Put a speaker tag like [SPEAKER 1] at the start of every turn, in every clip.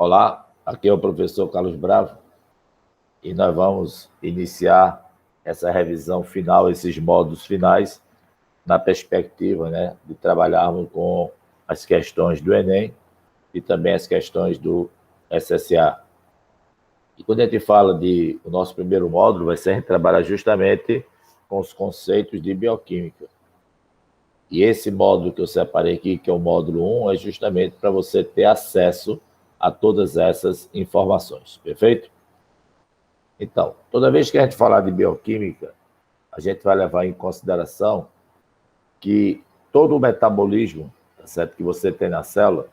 [SPEAKER 1] Olá, aqui é o professor Carlos Bravo e nós vamos iniciar essa revisão final, esses módulos finais, na perspectiva, né, de trabalharmos com as questões do Enem e também as questões do SSA. E quando a gente fala o nosso primeiro módulo, vai ser a gente trabalhar justamente com os conceitos de bioquímica. E esse módulo que eu separei aqui, que é o módulo 1, é justamente para você ter acesso a todas essas informações, perfeito? Então, toda vez que a gente falar de bioquímica, a gente vai levar em consideração que todo o metabolismo, tá certo, que você tem na célula,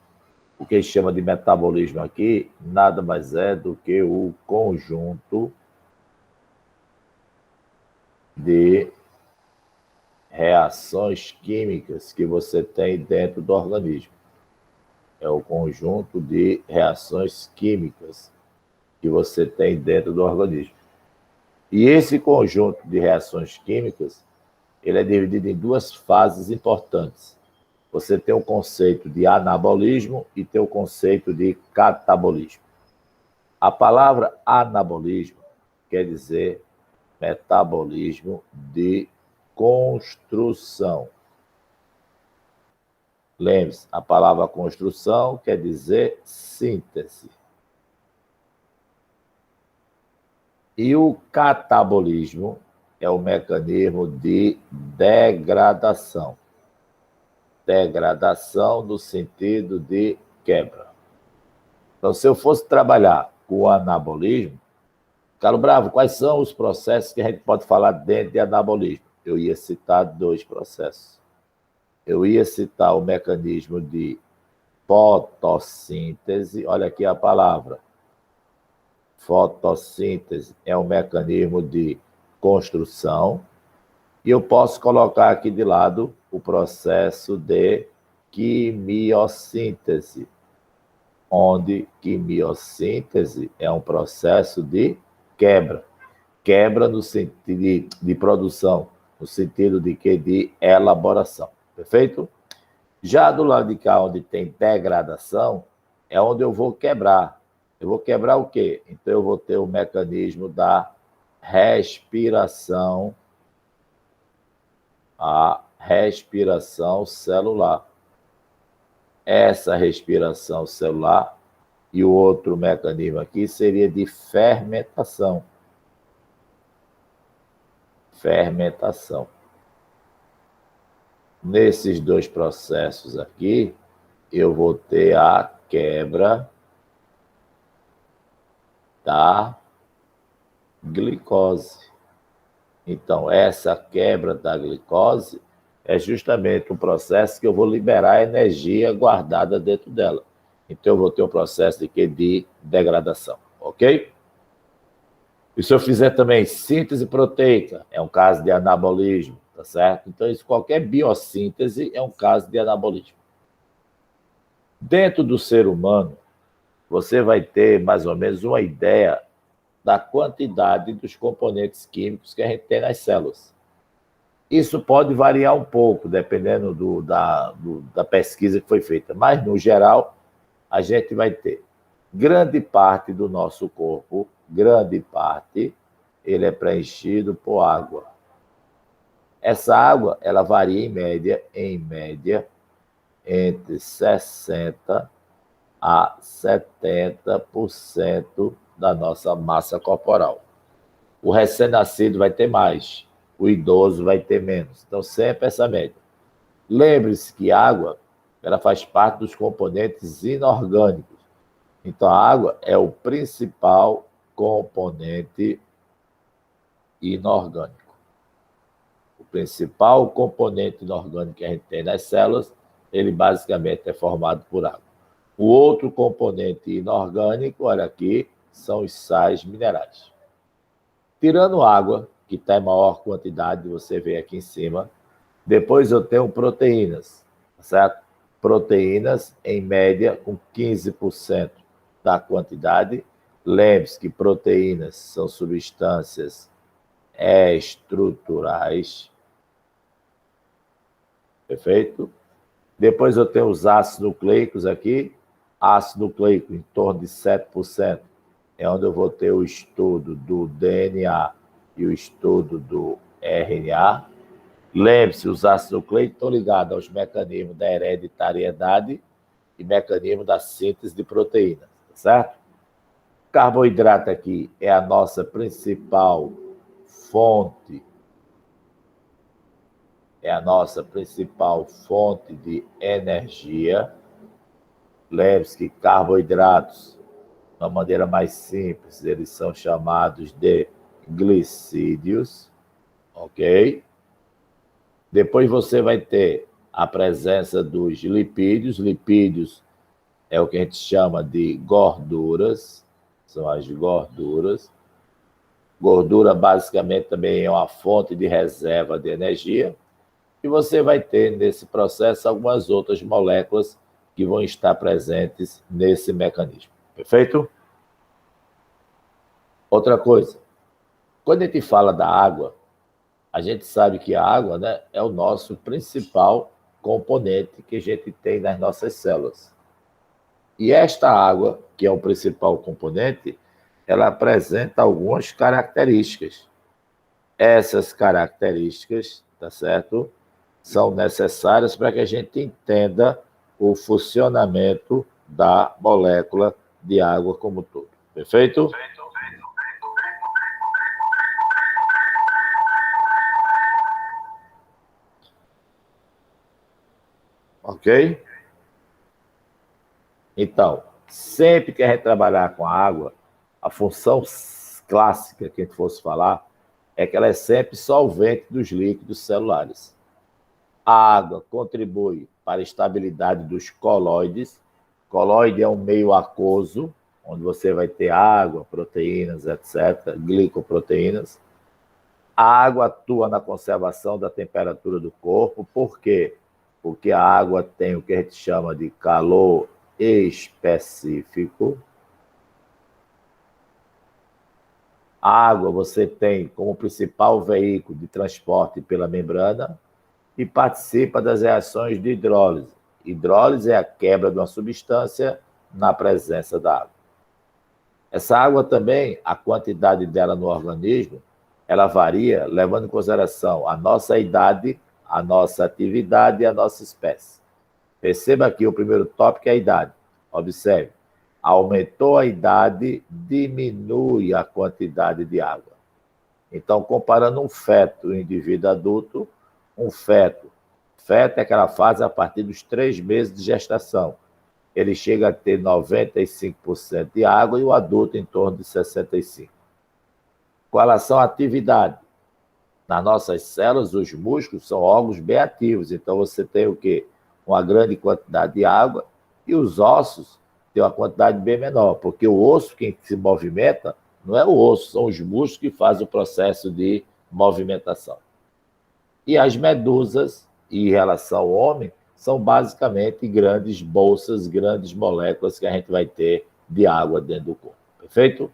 [SPEAKER 1] o que a gente chama de metabolismo aqui, nada mais é do que o conjunto de reações químicas que você tem dentro do organismo. É o conjunto de reações químicas que você tem dentro do organismo. E esse conjunto de reações químicas, ele é dividido em duas fases importantes. Você tem o conceito de anabolismo e tem o conceito de catabolismo. A palavra anabolismo quer dizer metabolismo de construção. Lembre-se, a palavra construção quer dizer síntese. E o catabolismo é o mecanismo de degradação. Degradação no sentido de quebra. Então, se eu fosse trabalhar com o anabolismo, Carlos Bravo, quais são os processos que a gente pode falar dentro de anabolismo? Eu ia citar dois processos. Eu ia citar o mecanismo de fotossíntese, olha aqui a palavra. Fotossíntese é um mecanismo de construção, e eu posso colocar aqui de lado o processo de quimiossíntese, onde quimiossíntese é um processo de quebra. Quebra no sentido de produção, no sentido de que de elaboração. Perfeito? Já do lado de cá, onde tem degradação, é onde eu vou quebrar. Eu vou quebrar o quê? Então, eu vou ter o mecanismo da respiração, a respiração celular. Essa respiração celular e o outro mecanismo aqui seria de fermentação. Fermentação. Nesses dois processos aqui, eu vou ter a quebra da glicose. Então, essa quebra da glicose é justamente um processo que eu vou liberar a energia guardada dentro dela. Então, eu vou ter um processo de quê? De degradação, ok? E se eu fizer também síntese proteica, é um caso de anabolismo, tá certo? Então, isso, qualquer biossíntese é um caso de anabolismo. Dentro do ser humano, você vai ter mais ou menos uma ideia da quantidade dos componentes químicos que a gente tem nas células. Isso pode variar um pouco, dependendo da pesquisa que foi feita, mas, no geral, a gente vai ter grande parte do nosso corpo, grande parte, ele é preenchido por água. Essa água, ela varia em média, entre 60% a 70% da nossa massa corporal. O recém-nascido vai ter mais, o idoso vai ter menos. Então, sempre essa média. Lembre-se que a água, ela faz parte dos componentes inorgânicos. Então, a água é o principal componente inorgânico. O principal componente inorgânico que a gente tem nas células, ele basicamente é formado por água. O outro componente inorgânico, olha aqui, são os sais minerais. Tirando água, que está em maior quantidade, você vê aqui em cima, depois eu tenho proteínas, certo? Proteínas, em média, com 15% da quantidade. Lembre-se que proteínas são substâncias estruturais. Perfeito? Depois eu tenho os ácidos nucleicos aqui, Ácido nucleico em torno de 7%, é onde eu vou ter o estudo do DNA e o estudo do RNA. Lembre-se, os ácidos nucleicos estão ligados aos mecanismos da hereditariedade e mecanismo da síntese de proteínas, certo? Carboidrato aqui é a nossa principal fonte, de energia. Lembre-se que carboidratos, de uma maneira mais simples, eles são chamados de glicídios, ok? Depois você vai ter a presença dos lipídios. Lipídios é o que a gente chama de gorduras, são as gorduras. Gordura, basicamente, também é uma fonte de reserva de energia. E você vai ter, nesse processo, algumas outras moléculas que vão estar presentes nesse mecanismo. Perfeito? Outra coisa, quando a gente fala da água, a gente sabe que a água, né, é o nosso principal componente que a gente tem nas nossas células. E esta água, que é o principal componente, ela apresenta algumas características. Essas características, tá certo? São necessárias para que a gente entenda o funcionamento da molécula de água como um todo. Perfeito? Ok? Então, sempre que a gente trabalhar com a água, a função clássica que a gente fosse falar é que ela é sempre solvente dos líquidos celulares. A água contribui para a estabilidade dos colóides. Colóide é um meio aquoso, onde você vai ter água, proteínas, etc., glicoproteínas. A água atua na conservação da temperatura do corpo. Por quê? Porque a água tem o que a gente chama de calor específico. A água você tem como principal veículo de transporte pela membrana e participa das reações de hidrólise. Hidrólise é a quebra de uma substância na presença da água. Essa água também, a quantidade dela no organismo, ela varia levando em consideração a nossa idade, a nossa atividade e a nossa espécie. Perceba aqui o primeiro tópico é a idade. Observe, aumentou a idade, diminui a quantidade de água. Então, comparando um feto e um indivíduo adulto, um feto é aquela fase a partir dos 3 meses de gestação. Ele chega a ter 95% de água e o adulto em torno de 65%. Com relação à atividade, nas nossas células, os músculos são órgãos bem ativos. Então, você tem o quê? Uma grande quantidade de água e os ossos têm uma quantidade bem menor, porque o osso, quem se movimenta, não é o osso, são os músculos que fazem o processo de movimentação. E as medusas, em relação ao homem, são basicamente grandes bolsas, grandes moléculas que a gente vai ter de água dentro do corpo. Perfeito?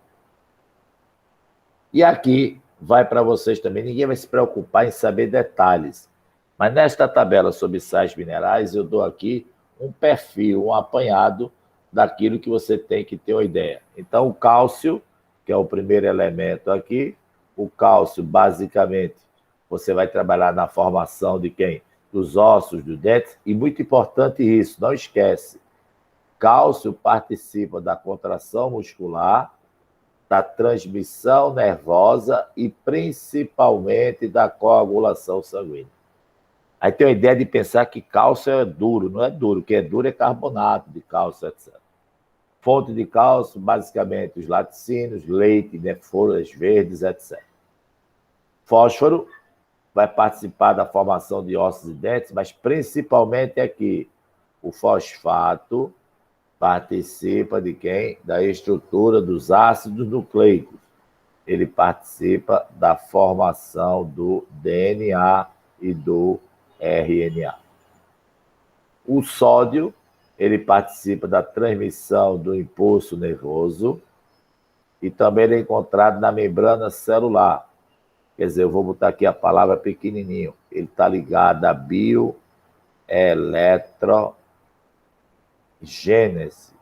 [SPEAKER 1] E aqui vai para vocês também, ninguém vai se preocupar em saber detalhes. Mas nesta tabela sobre sais minerais, eu dou aqui um perfil, um apanhado daquilo que você tem que ter uma ideia. Então, o cálcio, que é o primeiro elemento aqui, o cálcio, basicamente, você vai trabalhar na formação de quem? Dos ossos, dos dentes, e muito importante isso, não esquece, cálcio participa da contração muscular, da transmissão nervosa e principalmente da coagulação sanguínea. Aí tem a ideia de pensar que cálcio é duro, não é duro, o que é duro é carbonato de cálcio, etc. Fonte de cálcio, basicamente, os laticínios, leite, né, folhas verdes, etc. Fósforo vai participar da formação de ossos e dentes, mas principalmente aqui, o fosfato participa de quem? Da estrutura dos ácidos nucleicos. Ele participa da formação do DNA e do RNA. O sódio, ele participa da transmissão do impulso nervoso e também ele é encontrado na membrana celular. Quer dizer, eu vou botar aqui a palavra pequenininho. Ele está ligado à bioeletrogênese.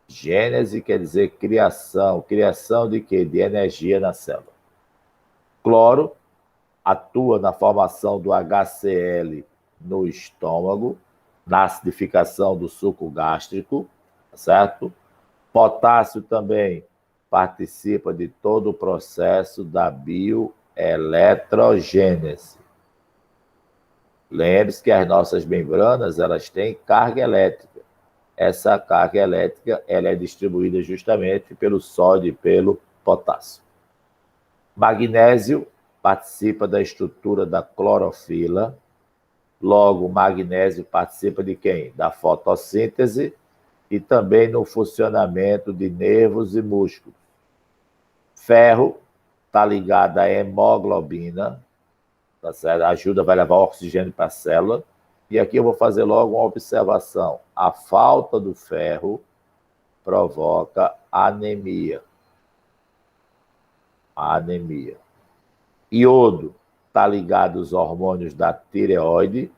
[SPEAKER 1] Gênese quer dizer criação. Criação de quê? De energia na célula. Cloro atua na formação do HCl no estômago, na acidificação do suco gástrico, certo? Potássio também participa de todo o processo da bioeletrogênese. Lembre-se que as nossas membranas, elas têm carga elétrica. Essa carga elétrica, ela é distribuída justamente pelo sódio e pelo potássio. Magnésio participa da estrutura da clorofila. Logo, o magnésio participa de quem? Da fotossíntese e também no funcionamento de nervos e músculos. Ferro está ligado à hemoglobina, tá certo? Ajuda, vai levar oxigênio para a célula. E aqui eu vou fazer logo uma observação. A falta do ferro provoca anemia. Anemia. Iodo está ligado aos hormônios da tireoide,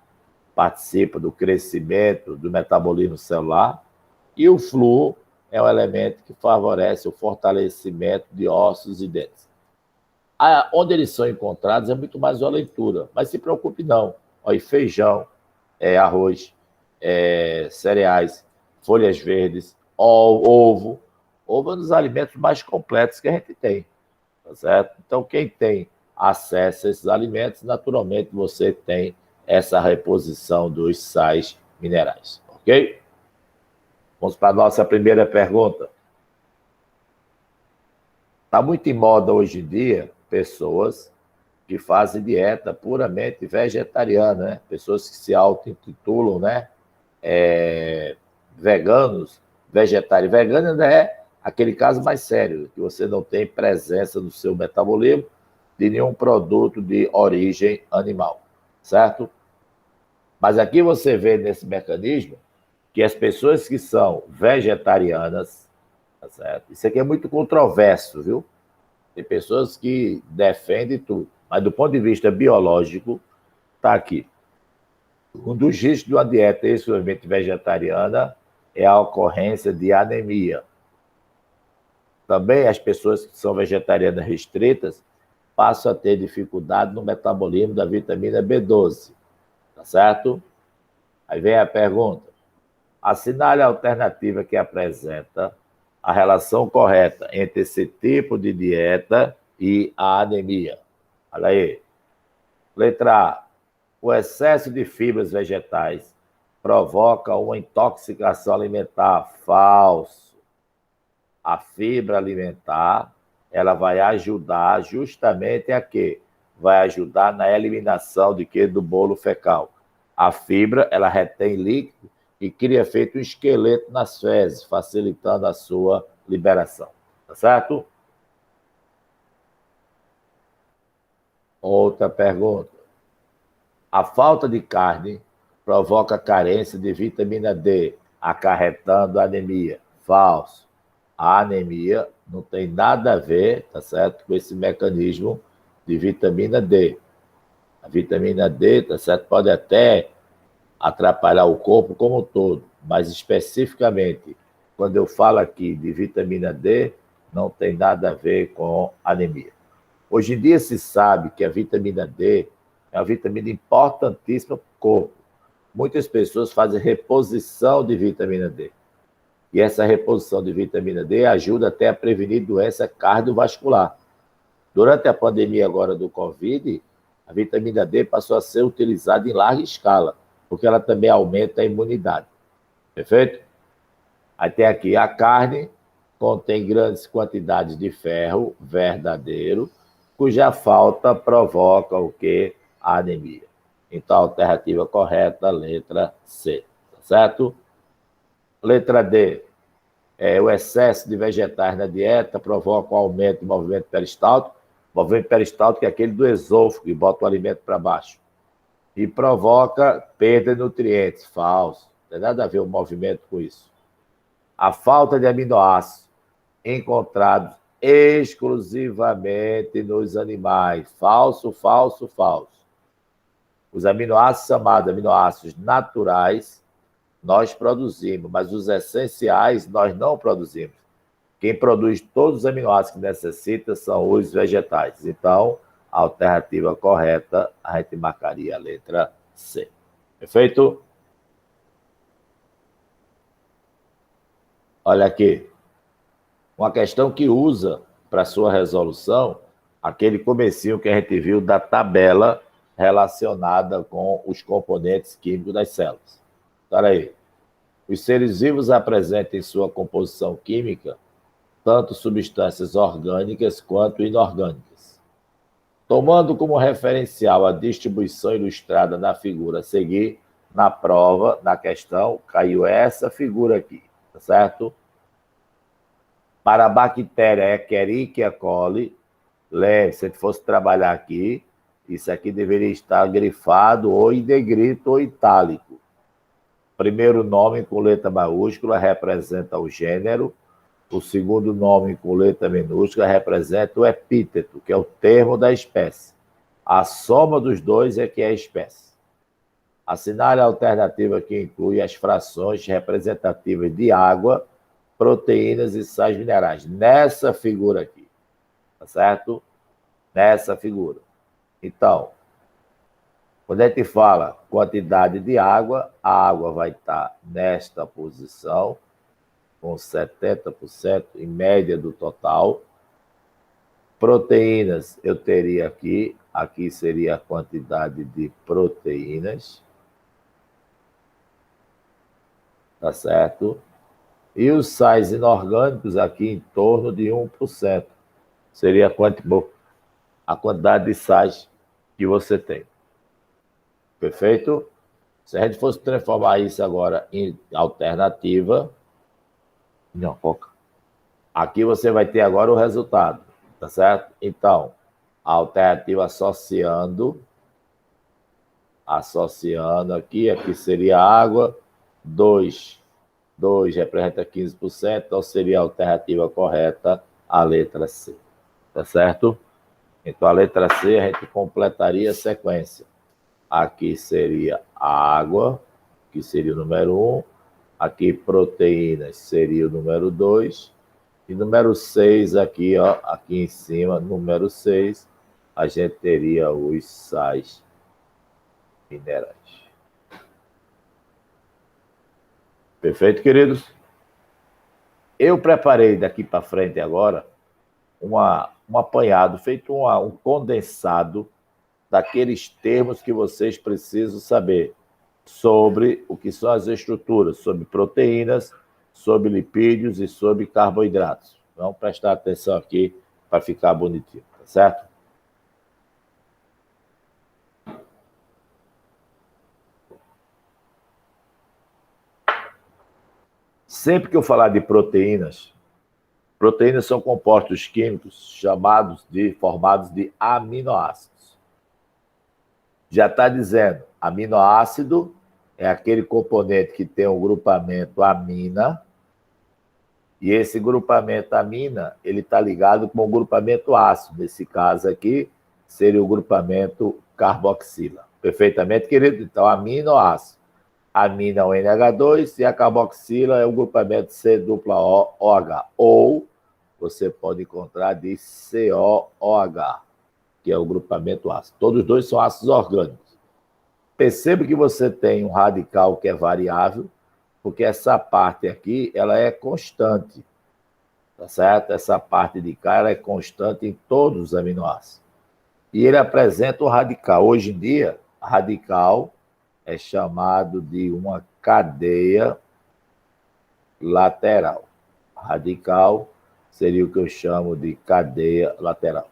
[SPEAKER 1] participa do crescimento do metabolismo celular. E o flúor é um elemento que favorece o fortalecimento de ossos e dentes. Onde eles são encontrados é muito mais uma leitura, mas se preocupe não. Olha, feijão, arroz, cereais, folhas verdes, ovo. Ovo é um dos alimentos mais completos que a gente tem, tá certo? Então, quem tem acesso a esses alimentos, naturalmente você tem essa reposição dos sais minerais, ok? Vamos para a nossa primeira pergunta. Está muito em moda hoje em dia pessoas que fazem dieta puramente vegetariana, né? Pessoas que se auto-intitulam, né? Veganos, vegetarianos. Vegano ainda é aquele caso mais sério, que você não tem presença no seu metabolismo de nenhum produto de origem animal, certo? Mas aqui você vê nesse mecanismo que as pessoas que são vegetarianas, tá certo? Isso aqui é muito controverso, viu? Tem pessoas que defendem tudo, mas do ponto de vista biológico, está aqui. Um dos riscos de uma dieta exclusivamente vegetariana é a ocorrência de anemia. Também as pessoas que são vegetarianas restritas passam a ter dificuldade no metabolismo da vitamina B12, tá certo? Aí vem a pergunta. Assinale a alternativa que apresenta a relação correta entre esse tipo de dieta e a anemia. Olha aí. Letra A. O excesso de fibras vegetais provoca uma intoxicação alimentar. Falso. A fibra alimentar, ela vai ajudar justamente a quê? Vai ajudar na eliminação de quê? Do bolo fecal. A fibra, ela retém líquido e cria feito um esqueleto nas fezes, facilitando a sua liberação. Tá certo? Outra pergunta. A falta de carne provoca carência de vitamina D, acarretando anemia. Falso. A anemia não tem nada a ver, tá certo, com esse mecanismo de vitamina D. A vitamina D, tá certo, pode até atrapalhar o corpo como um todo, mas especificamente, quando eu falo aqui de vitamina D, não tem nada a ver com anemia. Hoje em dia se sabe que a vitamina D é uma vitamina importantíssima para o corpo. Muitas pessoas fazem reposição de vitamina D. E essa reposição de vitamina D ajuda até a prevenir doença cardiovascular. Durante a pandemia agora do Covid, a vitamina D passou a ser utilizada em larga escala, porque ela também aumenta a imunidade. Perfeito? Aí tem aqui a carne, contém grandes quantidades de ferro verdadeiro, cuja falta provoca o quê? A anemia. Então, a alternativa correta, letra C. Tá certo? Letra D. O excesso de vegetais na dieta provoca um aumento do movimento peristáltico. O movimento peristáltico é aquele do esôfago, que bota o alimento para baixo. E provoca perda de nutrientes. Falso. Não tem nada a ver o movimento com isso. A falta de aminoácidos encontrados exclusivamente nos animais. Falso, falso, falso. Os aminoácidos chamados aminoácidos naturais nós produzimos, mas os essenciais nós não produzimos. Quem produz todos os aminoácidos que necessita são os vegetais. Então, a alternativa correta, a gente marcaria a letra C. Perfeito? Olha aqui. Uma questão que usa para sua resolução aquele comecinho que a gente viu da tabela relacionada com os componentes químicos das células. Espera aí. Os seres vivos apresentam em sua composição química tanto substâncias orgânicas quanto inorgânicas. Tomando como referencial a distribuição ilustrada na figura a seguir, na prova, na questão, caiu essa figura aqui, tá certo? Para a bactéria Escherichia coli, lembre, se a gente fosse trabalhar aqui, isso aqui deveria estar grifado ou em negrito ou itálico. Primeiro nome com letra maiúscula representa o gênero, o segundo nome com letra minúscula representa o epíteto, que é o termo da espécie. A soma dos dois é que é a espécie. Assinale a alternativa que inclui as frações representativas de água, proteínas e sais minerais. Nessa figura aqui, tá certo? Nessa figura. Então, quando a gente fala quantidade de água, a água vai estar nesta posição, com 70% em média do total. Proteínas, eu teria aqui seria a quantidade de proteínas, tá certo? E os sais inorgânicos aqui em torno de 1%. Seria a quantidade de sais que você tem. Perfeito? Se a gente fosse transformar isso agora em alternativa, não, foca. Aqui você vai ter agora o resultado, tá certo? Então, a alternativa associando aqui seria água, 2 representa 15%, então seria a alternativa correta, a letra C, tá certo? Então, a letra C, a gente completaria a sequência. Aqui seria água, que seria o número 1, aqui proteínas seria o número 2, e número 6 aqui, ó, aqui em cima, número 6, a gente teria os sais minerais. Perfeito, queridos? Eu preparei daqui para frente agora um apanhado, feito um condensado daqueles termos que vocês precisam saber sobre o que são as estruturas, sobre proteínas, sobre lipídios e sobre carboidratos. Vamos prestar atenção aqui para ficar bonitinho, tá certo? Sempre que eu falar de proteínas são compostos químicos formados de aminoácidos. Já está dizendo, aminoácido é aquele componente que tem o grupamento amina, e esse grupamento amina, ele está ligado com o grupamento ácido. Nesse caso aqui, seria o grupamento carboxila. Perfeitamente, querido? Então, aminoácido. Amina é o NH2 e a carboxila é o grupamento C-OH. Ou você pode encontrar de COOH, que é o grupamento ácido. Todos os dois são ácidos orgânicos. Perceba que você tem um radical que é variável, porque essa parte aqui ela é constante, tá certo? Essa parte de cá ela é constante em todos os aminoácidos. E ele apresenta o radical. Hoje em dia, radical é chamado de uma cadeia lateral. Radical seria o que eu chamo de cadeia lateral.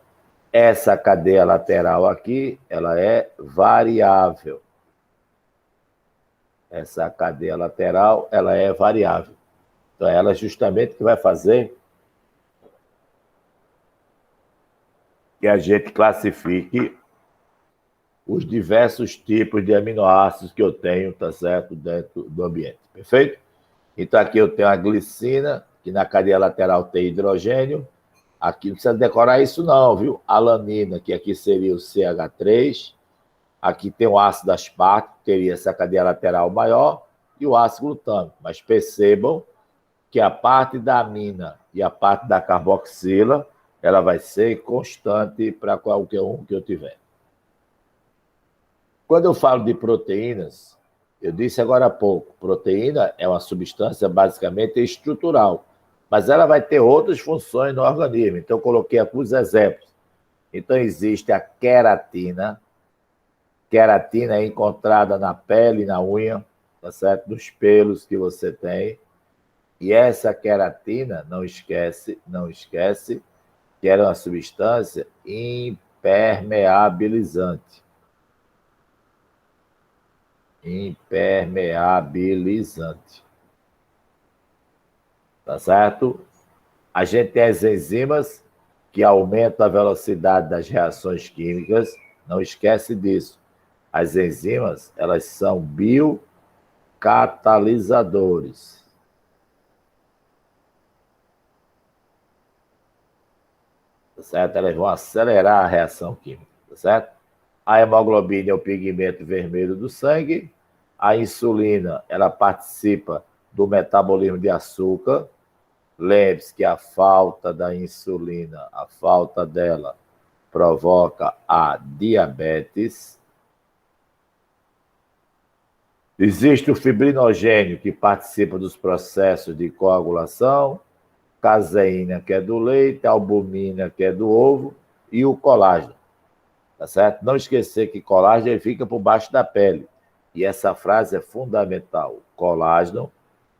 [SPEAKER 1] Essa cadeia lateral aqui, ela é variável. Essa cadeia lateral, ela é variável. Então, ela justamente que vai fazer que a gente classifique os diversos tipos de aminoácidos que eu tenho, tá certo, dentro do ambiente. Perfeito? Então, aqui eu tenho a glicina, que na cadeia lateral tem hidrogênio. Aqui não precisa decorar isso não, viu? Alanina, que aqui seria o CH3. Aqui tem o ácido asparto, que teria essa cadeia lateral maior. e o ácido glutâmico. Mas percebam que a parte da amina e a parte da carboxila, ela vai ser constante para qualquer um que eu tiver. Quando eu falo de proteínas, eu disse agora há pouco, proteína é uma substância basicamente estrutural, mas ela vai ter outras funções no organismo. Então, eu coloquei alguns exemplos. Então, existe a queratina. Queratina é encontrada na pele e na unha, tá certo? Nos pelos que você tem. E essa queratina, não esquece, que era uma substância impermeabilizante. Impermeabilizante. Tá certo? A gente tem as enzimas que aumentam a velocidade das reações químicas. Não esquece disso. As enzimas, elas são biocatalisadores. Tá certo? Elas vão acelerar a reação química. Tá certo? A hemoglobina é o pigmento vermelho do sangue. A insulina, ela participa do metabolismo de açúcar. Lembre-se que a falta da insulina, a falta dela, provoca a diabetes. Existe o fibrinogênio, que participa dos processos de coagulação, caseína, que é do leite, albumina, que é do ovo, e o colágeno. Tá certo? Não esquecer que colágeno ele fica por baixo da pele. E essa frase é fundamental. Colágeno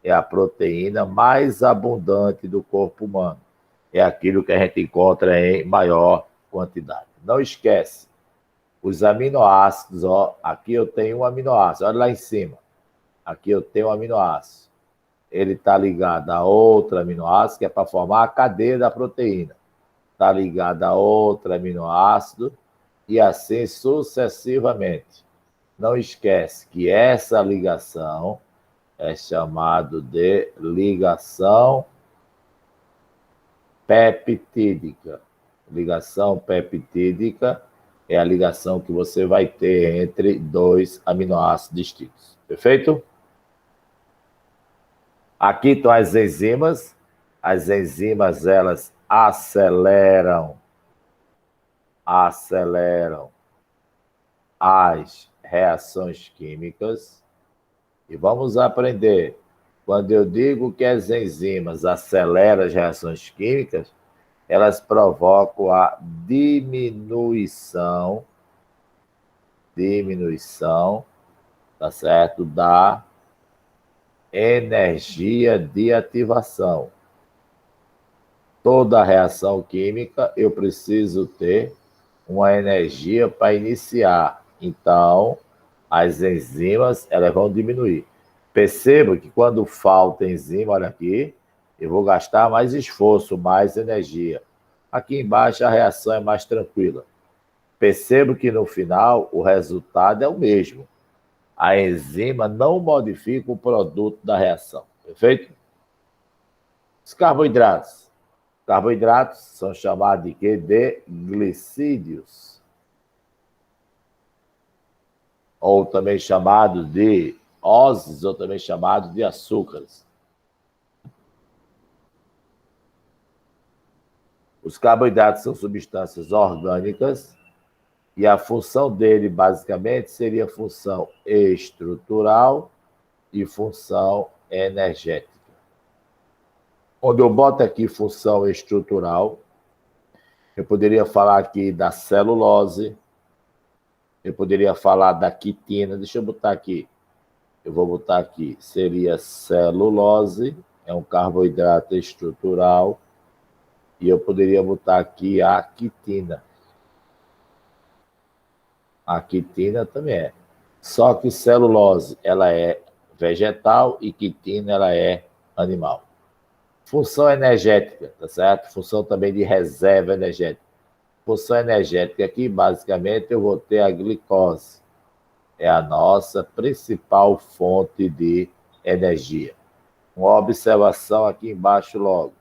[SPEAKER 1] é a proteína mais abundante do corpo humano. É aquilo que a gente encontra em maior quantidade. Não esquece. Os aminoácidos, ó, aqui eu tenho um aminoácido, olha lá em cima. Aqui eu tenho um aminoácido. Ele está ligado a outro aminoácido, que é para formar a cadeia da proteína. Está ligado a outro aminoácido e assim sucessivamente. Não esquece que essa ligação é chamada de ligação peptídica. Ligação peptídica é a ligação que você vai ter entre dois aminoácidos distintos. Perfeito? Aqui estão as enzimas. As enzimas, elas aceleram as reações químicas. E vamos aprender. Quando eu digo que as enzimas aceleram as reações químicas, elas provocam a diminuição, tá certo? Da energia de ativação. Toda reação química eu preciso ter uma energia para iniciar. Então, as enzimas elas vão diminuir. Perceba que quando falta enzima, olha aqui, eu vou gastar mais esforço, mais energia. Aqui embaixo a reação é mais tranquila. Percebo que no final o resultado é o mesmo. A enzima não modifica o produto da reação. Perfeito? Os carboidratos. Carboidratos são chamados de quê? De glicídios. Ou também chamados de ósis, ou também chamados de açúcares. Os carboidratos são substâncias orgânicas e a função dele, basicamente, seria função estrutural e função energética. Onde eu boto aqui função estrutural, eu poderia falar aqui da celulose, eu poderia falar da quitina, deixa eu botar aqui. Eu vou botar aqui, seria celulose, é um carboidrato estrutural, e eu poderia botar aqui a quitina. A quitina também é. Só que celulose, ela é vegetal e quitina, ela é animal. Função energética, tá certo? Função também de reserva energética. Função energética aqui, basicamente, eu vou ter a glicose. É a nossa principal fonte de energia. Uma observação aqui embaixo logo.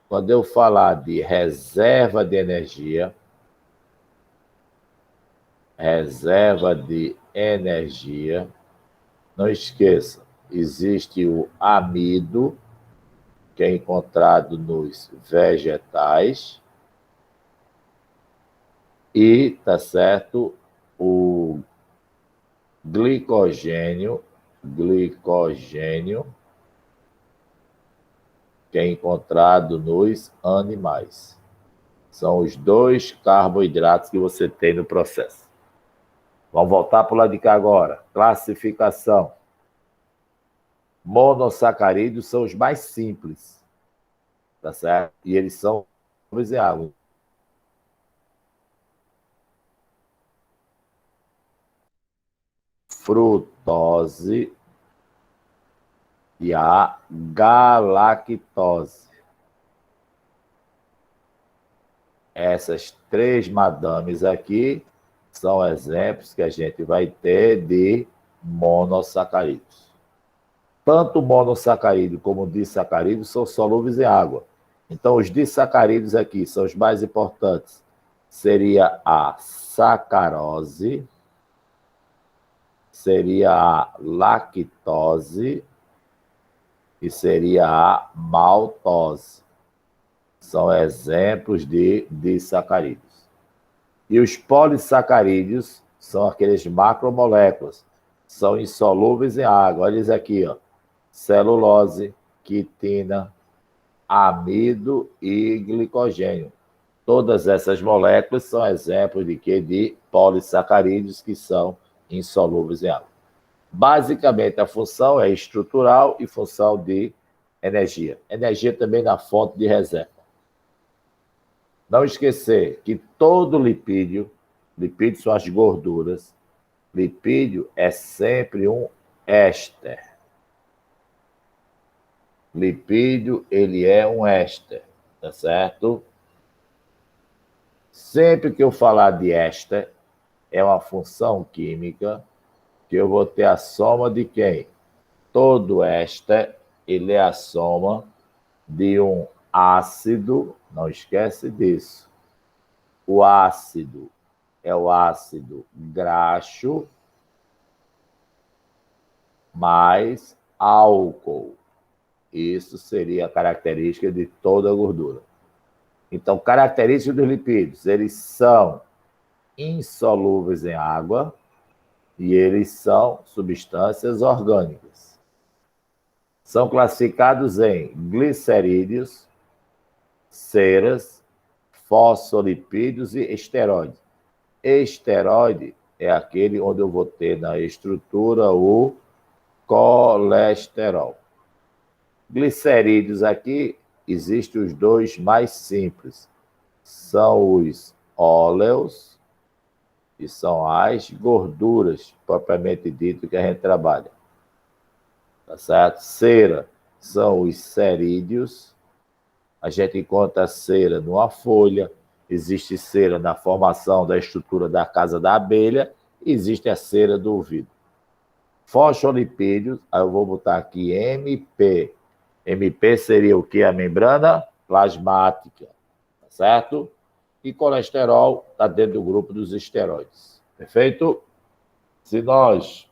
[SPEAKER 1] Quando eu falar de reserva de energia, Não esqueça, existe o amido, que é encontrado nos vegetais, e, tá certo, o glicogênio, que é encontrado nos animais. São os dois carboidratos que você tem no processo. Vamos voltar para o lado de cá agora. Classificação. Monossacarídeos são os mais simples, tá certo? E eles são em água. Frutose e a galactose. Essas três madames aqui são exemplos que a gente vai ter de monossacarídeos. Tanto monossacarídeo como disacarídeo são solúveis em água. Então, os disacarídeos aqui são os mais importantes. Seria a sacarose, seria a lactose e seria a maltose. São exemplos de disacarídeos. E os polissacarídeos são aqueles macromoléculas, são insolúveis em água. Olha isso aqui, ó. Celulose, quitina, amido e glicogênio. Todas essas moléculas são exemplos de quê? De polissacarídeos que são insolúveis em água. Basicamente, a função é estrutural e função de energia. Energia também na fonte de reserva. Não esquecer que todo lipídio são as gorduras, lipídio é sempre um éster. Lipídio, ele é um éster, tá certo? Sempre que eu falar de éster, é uma função química que eu vou ter a soma de quem? Todo éster, ele é a soma de um ácido, não esquece disso. O ácido é o ácido graxo mais álcool. Isso seria a característica de toda a gordura. Então, características dos lipídios, eles são insolúveis em água e eles são substâncias orgânicas. São classificados em glicerídeos, ceras, fosfolipídios e esteroides. Esteroide é aquele onde eu vou ter na estrutura o colesterol. Glicerídeos aqui, existem os dois mais simples. São os óleos, que são as gorduras, propriamente dito, que a gente trabalha. Tá certo? Cera são os cerídeos. A gente encontra a cera numa folha, existe cera na formação da estrutura da casa da abelha, existe a cera do ouvido. Fosfolipídios, aí eu vou botar aqui MP. MP seria o que? A membrana plasmática, tá certo? E colesterol está dentro do grupo dos esteroides. Perfeito? Se nós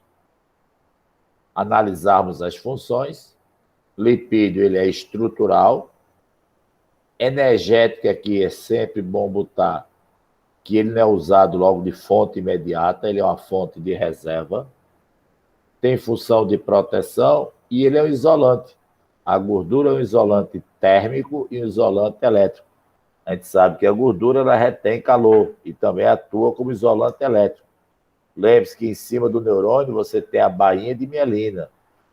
[SPEAKER 1] analisarmos as funções, lipídio ele é estrutural, energético aqui é sempre bom botar que ele não é usado logo de fonte imediata, ele é uma fonte de reserva, tem função de proteção e ele é um isolante. A gordura é um isolante térmico e um isolante elétrico. A gente sabe que a gordura ela retém calor e também atua como isolante elétrico. Lembre-se que em cima do neurônio você tem a bainha de mielina,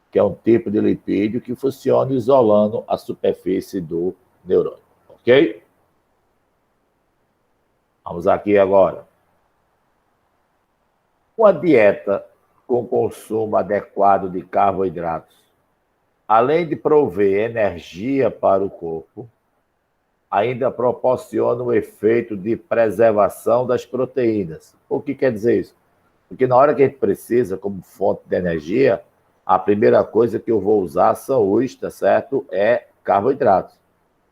[SPEAKER 1] que é um tipo de lipídio que funciona isolando a superfície do neurônio. Ok? Vamos aqui agora. Uma dieta com consumo adequado de carboidratos, além de prover energia para o corpo, ainda proporciona um efeito de preservação das proteínas. O que quer dizer isso? Porque na hora que a gente precisa, como fonte de energia, a primeira coisa que eu vou usar são os, tá certo? É carboidratos.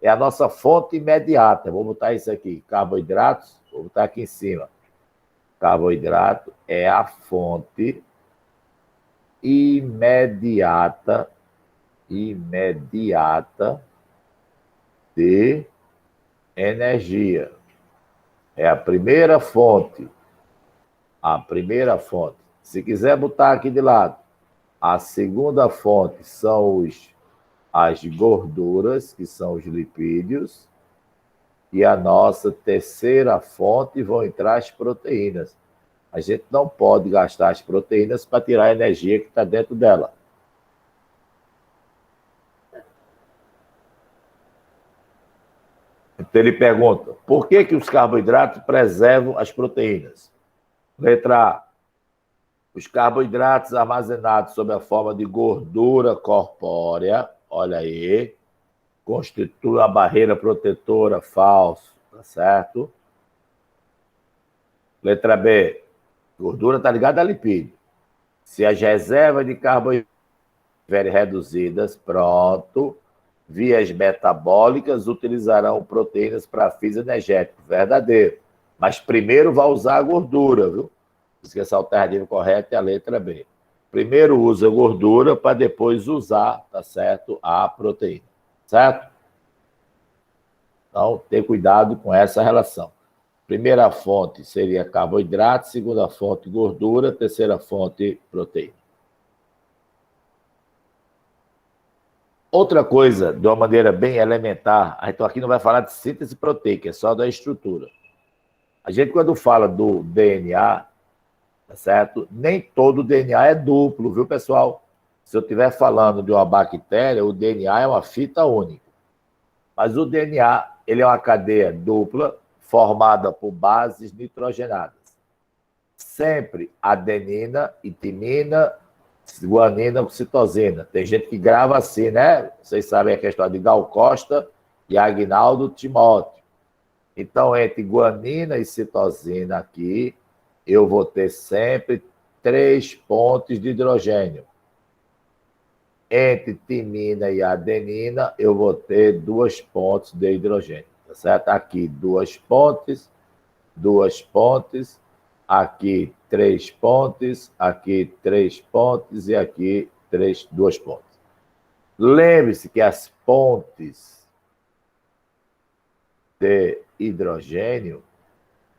[SPEAKER 1] É a nossa fonte imediata. Vou botar isso aqui, carboidratos, vou botar aqui em cima. Carboidrato é a fonte imediata de energia. É a primeira fonte. A primeira fonte. Se quiser botar aqui de lado, a segunda fonte são as gorduras, que são os lipídios, e a nossa terceira fonte vão entrar as proteínas. A gente não pode gastar as proteínas para tirar a energia que está dentro dela. Então ele pergunta, por que os carboidratos preservam as proteínas? Letra A, os carboidratos armazenados sob a forma de gordura corpórea, olha aí, constituem a barreira protetora falso, tá certo? Letra B, gordura está ligada a lipídio. Se as reservas de carboidratos estiverem reduzidas, pronto, vias metabólicas utilizarão proteínas para fins energéticos, verdadeiro. Mas primeiro vai usar a gordura, viu? Por isso que essa alternativa correta é a letra B. Primeiro usa a gordura para depois usar, tá certo, a proteína, certo? Então, ter cuidado com essa relação. Primeira fonte seria carboidrato, segunda fonte gordura, terceira fonte proteína. Outra coisa, de uma maneira bem elementar, então aqui não vai falar de síntese proteica, é só da estrutura. A gente, quando fala do DNA, tá certo? Nem todo DNA é duplo, viu, pessoal? Se eu estiver falando de uma bactéria, o DNA é uma fita única. Mas o DNA, ele é uma cadeia dupla, formada por bases nitrogenadas. Sempre adenina e timina, guanina, citosina. Tem gente que grava assim, né? Vocês sabem a questão de Gal Costa e Agnaldo Timóteo. Então, entre guanina e citosina aqui, eu vou ter sempre 3 pontos de hidrogênio. Entre timina e adenina, eu vou ter 2 pontos de hidrogênio. Tá certo? Aqui, 2 pontes, 2 pontes, aqui 3 pontes, aqui 3 pontes e aqui 2 pontes. Lembre-se que as pontes de hidrogênio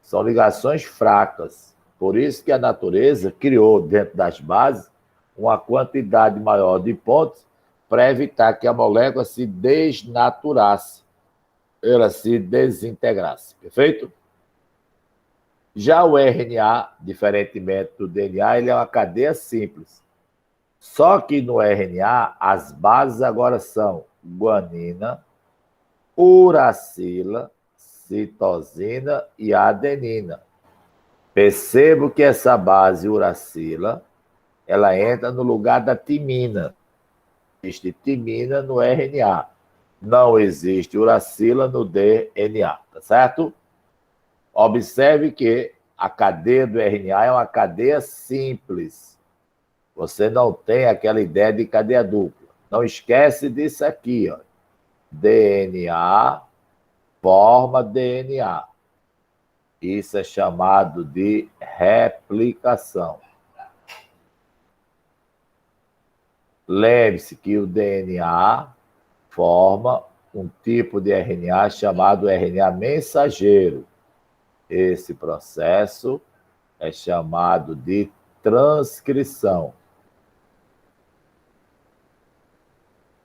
[SPEAKER 1] são ligações fracas. Por isso que a natureza criou dentro das bases uma quantidade maior de pontos para evitar que a molécula se desnaturasse, ela se desintegrasse. Perfeito? Já o RNA, diferentemente do DNA, ele é uma cadeia simples. Só que no RNA, as bases agora são guanina, uracila, citosina e adenina. Percebo que essa base uracila, ela entra no lugar da timina. Existe timina no RNA. Não existe uracila no DNA, tá certo? Observe que a cadeia do RNA é uma cadeia simples. Você não tem aquela ideia de cadeia dupla. Não esquece disso aqui, ó. DNA forma DNA. Isso é chamado de replicação. Lembre-se que o DNA forma um tipo de RNA chamado RNA mensageiro. Esse processo é chamado de transcrição.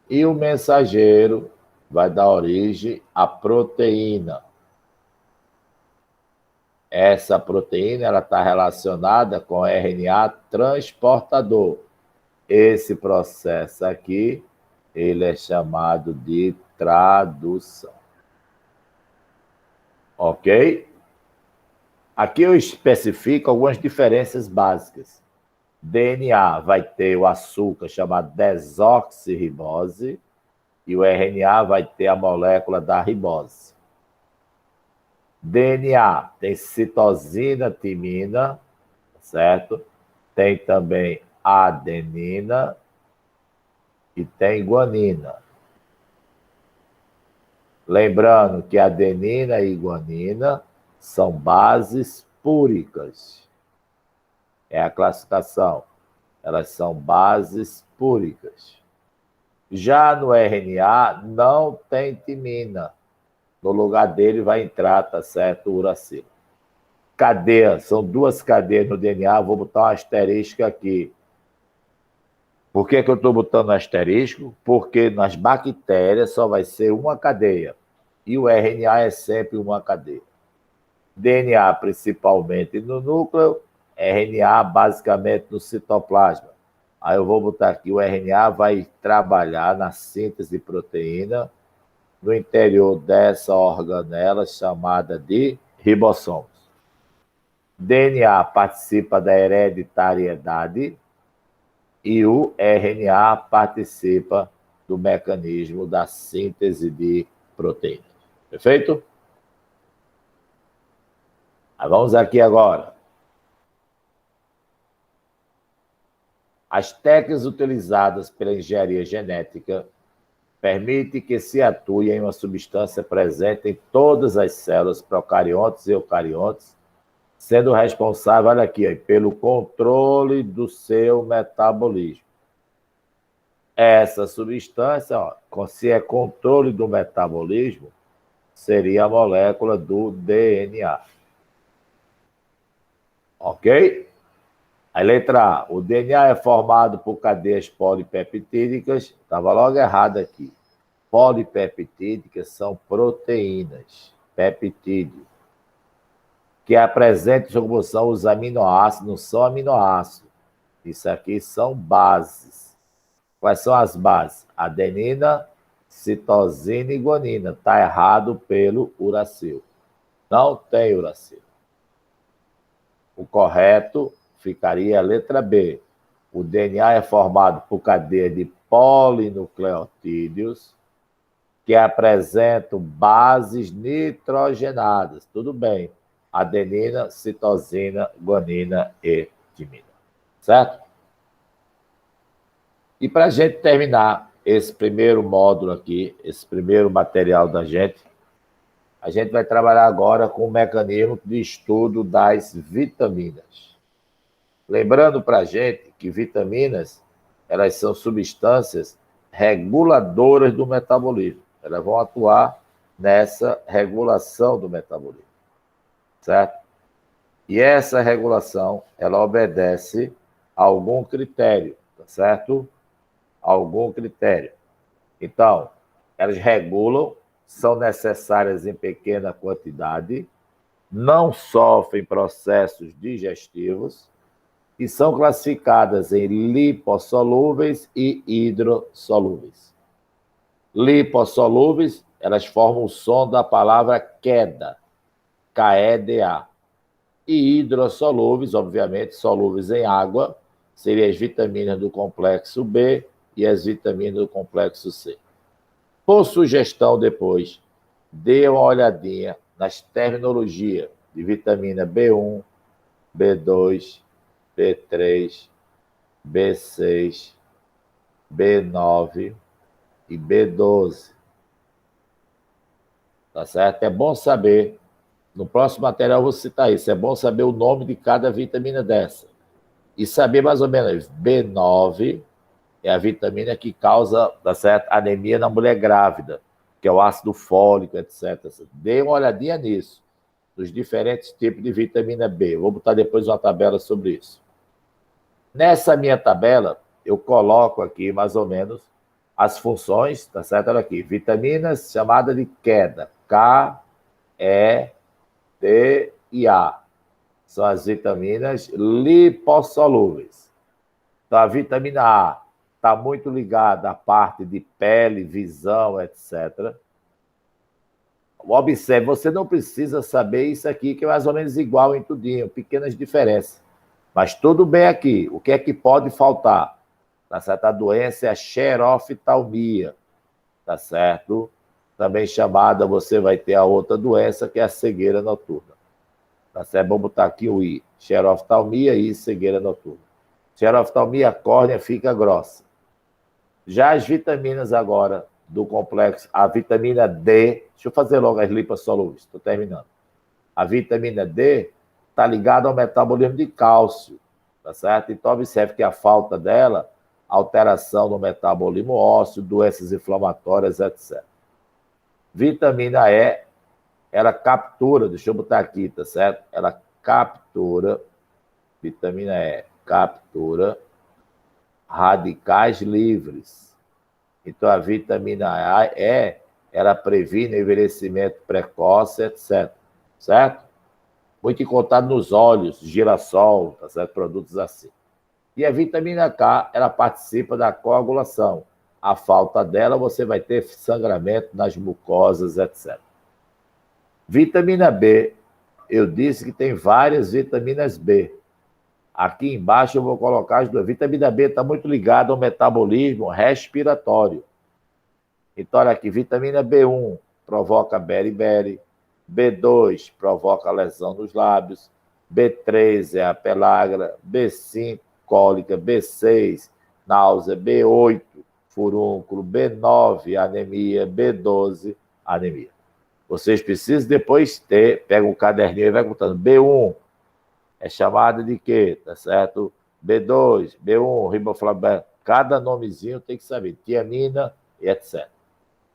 [SPEAKER 1] E o mensageiro vai dar origem à proteína. Essa proteína ela está relacionada com o RNA transportador. Esse processo aqui, ele é chamado de tradução. Ok? Aqui eu especifico algumas diferenças básicas. DNA vai ter o açúcar chamado desoxirribose e o RNA vai ter a molécula da ribose. DNA tem citosina, timina, certo? Tem também adenina e tem guanina. Lembrando que adenina e guanina são bases púricas. É a classificação. Elas são bases púricas. Já no RNA, não tem timina. No lugar dele vai entrar, tá certo, o uracilo. Cadeia, são duas cadeias no DNA, vou botar um asterisco aqui. Por que eu estou botando asterisco? Porque nas bactérias só vai ser uma cadeia. E o RNA é sempre uma cadeia. DNA principalmente no núcleo, RNA basicamente no citoplasma. Aí eu vou botar aqui, o RNA vai trabalhar na síntese de proteína no interior dessa organela chamada de ribossomos. DNA participa da hereditariedade e o RNA participa do mecanismo da síntese de proteínas. Perfeito? Vamos aqui agora. As técnicas utilizadas pela engenharia genética permitem que se atue em uma substância presente em todas as células procariontes e eucariontes, sendo responsável, olha aqui, pelo controle do seu metabolismo. Essa substância, se é controle do metabolismo, seria a molécula do DNA. Ok? A letra A. O DNA é formado por cadeias polipeptídicas. Estava logo errado aqui. Polipeptídicas são proteínas, peptídeos, que apresentam em sua composição os aminoácidos, não são aminoácidos. Isso aqui são bases. Quais são as bases? Adenina, citosina e guanina. Está errado pelo uracil. Não tem uracil. O correto ficaria a letra B. O DNA é formado por cadeia de polinucleotídeos que apresentam bases nitrogenadas. Tudo bem. Adenina, citosina, guanina e timina. Certo? E para a gente terminar esse primeiro módulo aqui, esse primeiro material da gente, a gente vai trabalhar agora com o mecanismo de estudo das vitaminas. Lembrando para a gente que vitaminas, elas são substâncias reguladoras do metabolismo. Elas vão atuar nessa regulação do metabolismo, certo? E essa regulação, ela obedece a algum critério, tá certo? Algum critério. Então, elas regulam, são necessárias em pequena quantidade, não sofrem processos digestivos, e são classificadas em lipossolúveis e hidrossolúveis. Lipossolúveis, elas formam o som da palavra queda, K-E-D-A. E hidrossolúveis, obviamente, solúveis em água, seriam as vitaminas do complexo B e as vitaminas do complexo C. Por sugestão depois, dê uma olhadinha nas terminologias de vitamina B1, B2, B3, B6, B9 e B12. Tá certo? É bom saber. No próximo material eu vou citar isso. É bom saber o nome de cada vitamina dessa. E saber mais ou menos. B9 é a vitamina que causa, tá certo, anemia na mulher grávida, que é o ácido fólico, etc. Dê uma olhadinha nisso, nos diferentes tipos de vitamina B. Eu vou botar depois uma tabela sobre isso. Nessa minha tabela, eu coloco aqui mais ou menos as funções, tá certo? Olha aqui, vitaminas chamada de queda, K, E, D e A. São as vitaminas lipossolúveis. Então, a vitamina A está muito ligada à parte de pele, visão, etc. Observe, você não precisa saber isso aqui, que é mais ou menos igual em tudinho, pequenas diferenças. Mas tudo bem aqui. O que é que pode faltar? Tá certo? A doença é a xeroftalmia, tá certo? Também chamada, você vai ter a outra doença, que é a cegueira noturna. Tá certo? Vamos botar aqui o I. Xeroftalmia e cegueira noturna. Xeroftalmia, a córnea fica grossa. Já as vitaminas agora do complexo, a vitamina D, deixa eu fazer logo as lipossolúveis, estou terminando. A vitamina D está ligada ao metabolismo de cálcio. tá certo? Então, observe que a falta dela, alteração no metabolismo ósseo, doenças inflamatórias, etc. Vitamina E, ela captura, deixa eu botar aqui, tá certo? Ela captura, vitamina E, captura radicais livres. Então, a vitamina E, ela previne envelhecimento precoce, etc. Certo? Muito encontrado nos óleos, girassol, tá certo? Produtos assim. E a vitamina K, ela participa da coagulação. A falta dela, você vai ter sangramento nas mucosas, etc. Vitamina B, eu disse que tem várias vitaminas B. Aqui embaixo eu vou colocar as duas. Vitamina B está muito ligada ao metabolismo respiratório. Então, olha aqui, vitamina B1 provoca beriberi, B2 provoca lesão nos lábios, B3 é a pellagra, B5 cólica, B6 náusea, B8 furúnculo, B9 anemia, B12 anemia. Vocês precisam depois pega um caderninho e vai contando. B1 é chamada de quê? Tá certo? B2, B1, riboflavin. Cada nomezinho tem que saber. Tiamina e etc.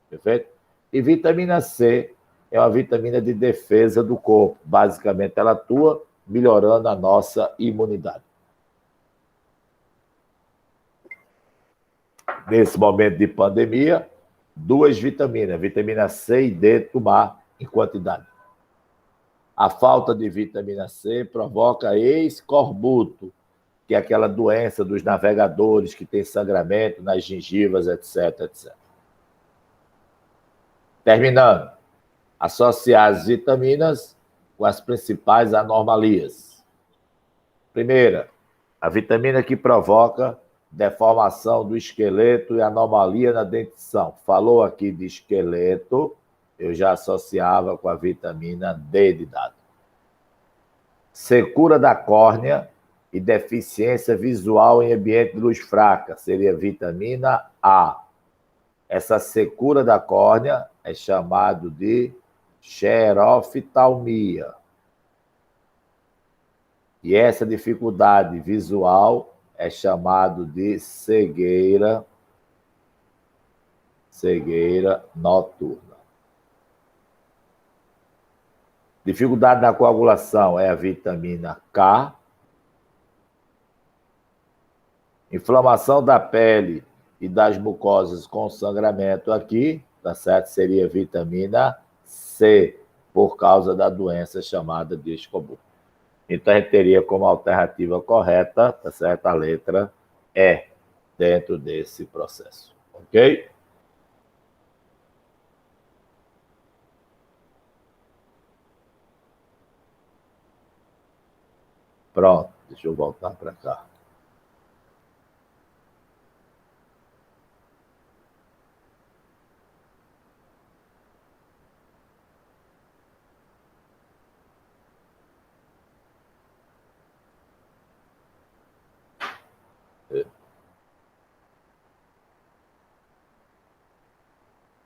[SPEAKER 1] Perfeito? E vitamina C é uma vitamina de defesa do corpo. Basicamente, ela atua melhorando a nossa imunidade. Nesse momento de pandemia, duas vitaminas, vitamina C e D, tomar em quantidade. A falta de vitamina C provoca escorbuto, que é aquela doença dos navegadores que tem sangramento nas gengivas, etc, etc. Terminando, associar as vitaminas com as principais anomalias. Primeira, a vitamina que provoca deformação do esqueleto e anomalia na dentição. Falou aqui de esqueleto, eu já associava com a vitamina D de dado. Secura da córnea e deficiência visual em ambiente de luz fraca, seria vitamina A. Essa secura da córnea é chamado de xeroftalmia. E essa dificuldade visual é chamado de cegueira noturna. Dificuldade na coagulação é a vitamina K. Inflamação da pele e das mucosas com sangramento aqui, tá certo? Seria vitamina C, por causa da doença chamada de escorbuto. Então, a gente teria como alternativa correta, tá certo? A letra E, dentro desse processo. Ok? Pronto, deixa eu voltar para cá.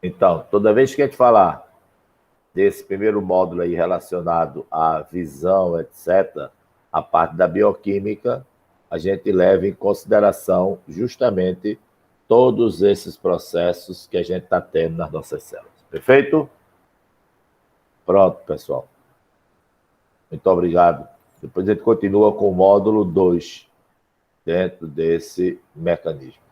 [SPEAKER 1] Então, toda vez que a gente falar desse primeiro módulo aí relacionado à visão, etc., a parte da bioquímica, a gente leva em consideração justamente todos esses processos que a gente está tendo nas nossas células. Perfeito? Pronto, pessoal. Muito obrigado. Depois a gente continua com o módulo 2, dentro desse mecanismo.